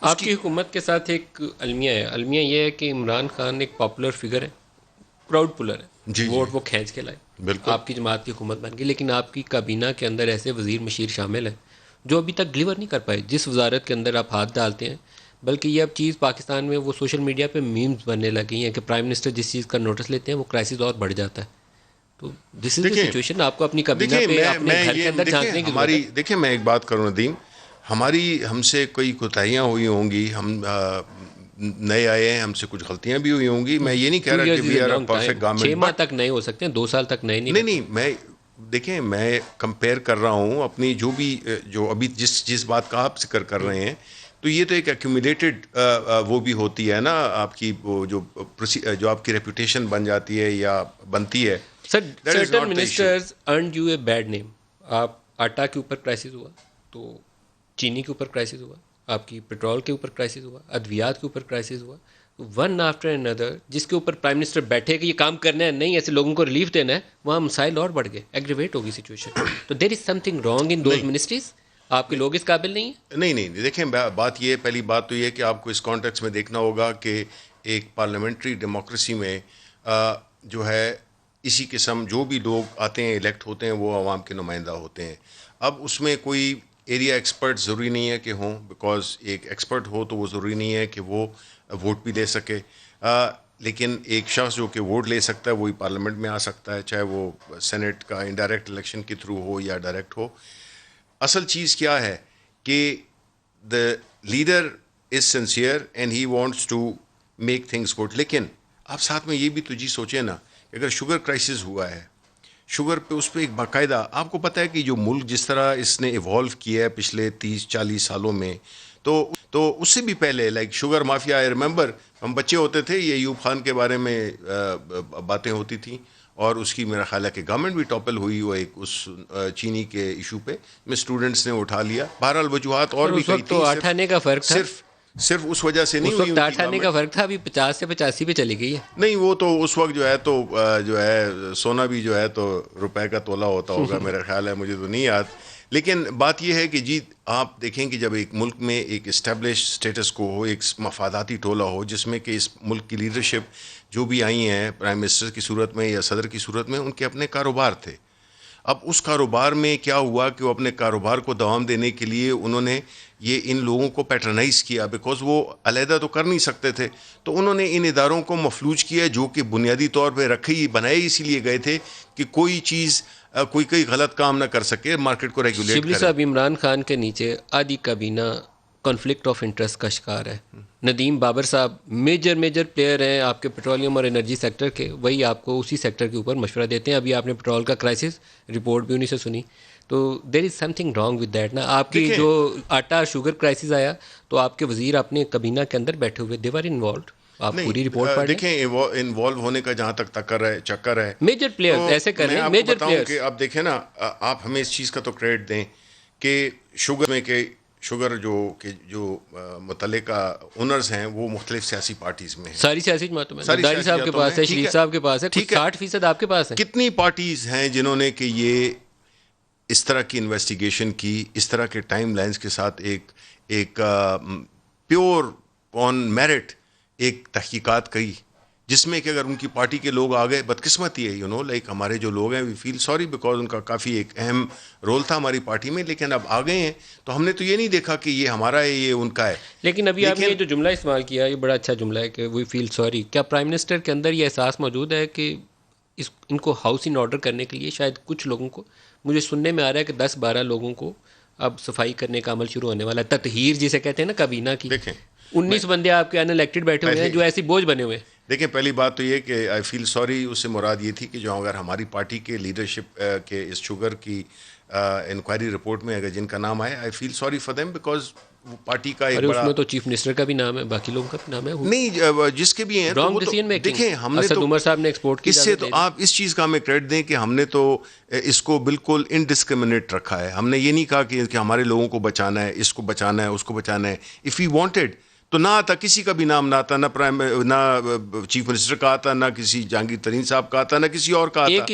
آپ کی حکومت کے ساتھ ایک المیہ ہے. المیہ یہ ہے کہ عمران خان ایک پاپولر فگر ہے, پراؤڈ پولر ہے, جی ووٹ وہ کھینچ کے لائے, بالکل. آپ کی جماعت کی حکومت بن گئی, لیکن آپ کی کابینہ کے اندر ایسے وزیر مشیر شامل ہیں جو ابھی تک ڈلیور نہیں کر پائے جس وزارت کے اندر آپ ہاتھ ڈالتے ہیں. بلکہ یہ اب چیز پاکستان میں وہ سوشل میڈیا پہ میمز بننے لگی ہیں کہ پرائم منسٹر جس چیز کا نوٹس لیتے ہیں وہ کرائسس اور بڑھ جاتا ہے. تو دس از دی سچویشن. آپ کو اپنی کابینہ پہ اپنے گھر کے اندر جھانکنے کی ضرورت ہے. دیکھیں میں ایک بات کروں ندیم, ہم سے کوئی کوتاہیاں ہوئی ہوں گی, ہم نئے آئے ہیں, ہم سے کچھ غلطیاں بھی ہوئی ہوں گی. میں یہ نہیں کہہ رہا کہ we are a perfect government. 6 ماہ تک نئے ہو سکتے ہیں, 2 سال تک نئے نہیں میں دیکھیں میں کمپیئر کر رہا ہوں اپنی جو ابھی جس بات کا آپ ذکر کر رہے ہیں, تو یہ تو ایک ایکومولیٹڈ وہ بھی ہوتی ہے نا آپ کی, وہ جو آپ کی ریپوٹیشن بن جاتی ہے یا بنتی ہے. Sir certain ministers earned you a bad name. آپ آٹا کے اوپر کرائسس ہوا, تو چینی کے اوپر کرائسس ہوا, آپ کی پیٹرول کے اوپر کرائسس ہوا, ادویات کے اوپر کرائسس ہوا, ون آفٹر اندر جس کے اوپر پرائم منسٹر بیٹھے کہ یہ کام کرنا ہے, نہیں ایسے لوگوں کو ریلیف دینا ہے, وہاں مسائل اور بڑھ گئے, ایگریویٹ ہوگی سچویشن. تو there is something wrong in those ministries. آپ کے لوگ اس قابل نہیں ہیں. نہیں دیکھیں بات یہ, پہلی بات تو یہ کہ آپ کو اس کانٹیکس میں دیکھنا ہوگا کہ ایک پارلیمنٹری ڈیموکریسی میں جو ہے اسی قسم جو بھی لوگ آتے ہیں الیکٹ ہوتے ہیں وہ عوام کے نمائندہ ہوتے ہیں. اب اس میں کوئی ایریا ایکسپرٹ ضروری نہیں ہے کہ ہوں, بیکاز ایک ایکسپرٹ ہو تو وہ ضروری نہیں ہے کہ وہ ووٹ بھی دے سکے, لیکن ایک شخص جو کہ ووٹ لے سکتا ہے وہی پارلیمنٹ میں آ سکتا ہے, چاہے وہ سینٹ کا انڈائریکٹ الیکشن کے تھرو ہو یا ڈائریکٹ ہو. اصل چیز کیا ہے کہ the leader is sincere and he wants to make things good. لیکن آپ ساتھ میں یہ بھی تو سوچیں نا, اگر شوگر کرائسس ہوا ہے, شوگر پہ اس پہ ایک باقاعدہ, آپ کو پتہ ہے کہ جو ملک جس طرح اس نے ایوالو کیا ہے پچھلے 30-40 سالوں میں, تو اس سے بھی پہلے like sugar mafia, I remember ہم بچے ہوتے تھے, یہ ایوب خان کے بارے میں باتیں ہوتی تھیں, اور اس کی میرا خیال ہے کہ گورنمنٹ بھی ٹاپل ہوئی وہ ایک اس چینی کے ایشو پہ, میں اسٹوڈنٹس نے اٹھا لیا. بہرحال وجوہات اور بھی کئی تھیں, آٹھ آنے کا فرق تھا, صرف اس وجہ سے نہیں ہوئی. 8 آنے کا فرق تھا, ابھی 50 سے 85 پہ چلی گئی ہے. نہیں وہ تو اس وقت جو ہے سونا بھی جو ہے تو روپے کا تولہ ہوتا ہوگا میرا خیال ہے, مجھے تو نہیں یاد. لیکن بات یہ ہے کہ جی آپ دیکھیں کہ جب ایک ملک میں ایک اسٹیبلش اسٹیٹس کو ہو, ایک مفاداتی ٹولہ ہو جس میں کہ اس ملک کی لیڈرشپ جو بھی آئی ہیں پرائم منسٹر کی صورت میں یا صدر کی صورت میں, ان کے اپنے کاروبار تھے. اب اس کاروبار میں کیا ہوا کہ وہ اپنے کاروبار کو دوام دینے کے لیے انہوں نے یہ ان لوگوں کو پیٹرنائز کیا, بیکاز وہ علیحدہ تو کر نہیں سکتے تھے, تو انہوں نے ان اداروں کو مفلوج کیا جو کہ بنیادی طور پہ بنائے اسی لیے گئے تھے کہ کوئی چیز کوئی غلط کام نہ کر سکے, مارکیٹ کو ریگولیٹ کرے. شبلی صاحب, عمران خان کے نیچے آدھی کابینہ کانفلکٹ آف انٹرسٹ کا شکار ہے. ندیم بابر صاحب میجر پلیئر ہیں آپ کے پیٹرولیم اور انرجی سیکٹر کے, وہی آپ کو اسی سیکٹر کے اوپر مشورہ دیتے ہیں. ابھی آپ نے پیٹرول کا کرائسس رپورٹ بھی انہیں سے سنی, تو there is something wrong with that نا. آپ کی جو آٹا شوگر کرائسس آیا تو آپ کے وزیر اپنے کابینہ کے اندر بیٹھے ہوئے, دیور انوالوڈ. آپ پوری رپورٹ پڑھ دیکھیں انوالو ہونے کا جہاں تک چکر ہے, میجر پلیئر ایسے کر رہے ہیں, میجر پلیئر. کہ آپ دیکھیں نا, آپ ہمیں اس چیز کا تو کریڈٹ دیں کہ شوگر جو متعلقہ اونرز ہیں وہ مختلف سیاسی پارٹیز میں ہیں, ساری سیاسی جماعتوں میں. داری صاحب کے پاس ہے, شریف صاحب کے پاس ہے, 60% آپ کے پاس ہے. کتنی پارٹیز ہیں جنہوں نے کہ یہ اس طرح کی انویسٹیگیشن کی, اس طرح کے ٹائم لائنز کے ساتھ ایک پیور آن میرٹ ایک تحقیقات کی, جس میں کہ اگر ان کی پارٹی کے لوگ آ گئے, بدقسمتی ہے لائک ہمارے جو لوگ ہیں وی فیل سوری بیکاز ان کا کافی ایک اہم رول تھا ہماری پارٹی میں, لیکن اب آ گئے ہیں تو ہم نے تو یہ نہیں دیکھا کہ یہ ہمارا ہے یہ ان کا ہے. لیکن ابھی آپ نے یہ جو جملہ استعمال کیا یہ بڑا اچھا جملہ ہے کہ وی فیل سوری. کیا پرائم منسٹر کے اندر یہ احساس موجود ہے کہ ان کو ہاؤس ان آرڈر کرنے کے لیے شاید کچھ لوگوں کو, مجھے سننے میں آ رہا ہے کہ 10-12 لوگوں کو اب صفائی کرنے کا عمل شروع ہونے والا ہے, تطہیر جسے کہتے ہیں نا کابینہ کی. دیکھیں 19 بندے آپ کے ان الیکٹڈ بیٹھے ہوئے ہیں جو ایسی بوجھ بنے ہوئے ہیں. دیکھیں پہلی بات تو یہ کہ آئی فیل سوری, اس سے مراد یہ تھی کہ جو اگر ہماری پارٹی کے لیڈرشپ کے اس شوگر کی انکوائری رپورٹ میں اگر جن کا نام آئے, I feel sorry for them, because وہ پارٹی کا ایک بڑا, اس میں تو چیف منسٹر کا بھی نام ہے, باقی لوگوں کا بھی نام ہے, نہیں جس کے بھی ہیں رانگ ڈیسیژن میکنگ. دیکھیں ہم نے اسد تو عمر صاحب نے ایکسپورٹ کی, اس سے تو آپ اس چیز کا ہمیں کریڈٹ دیں کہ ہم نے تو اس کو بالکل انڈسکریمنیٹ رکھا ہے. ہم نے یہ نہیں کہا کہ ہمارے لوگوں کو بچانا ہے, اس کو بچانا ہے, اس کو بچانا ہے. اف ہی وانٹیڈ تو نہ آتا, کسی کا بھی نام نہ آتا, نہ چیف منسٹر کا آتا, نہ کسی جہانگیر ترین صاحب کا آتا, نہ کسی اور کا آتا.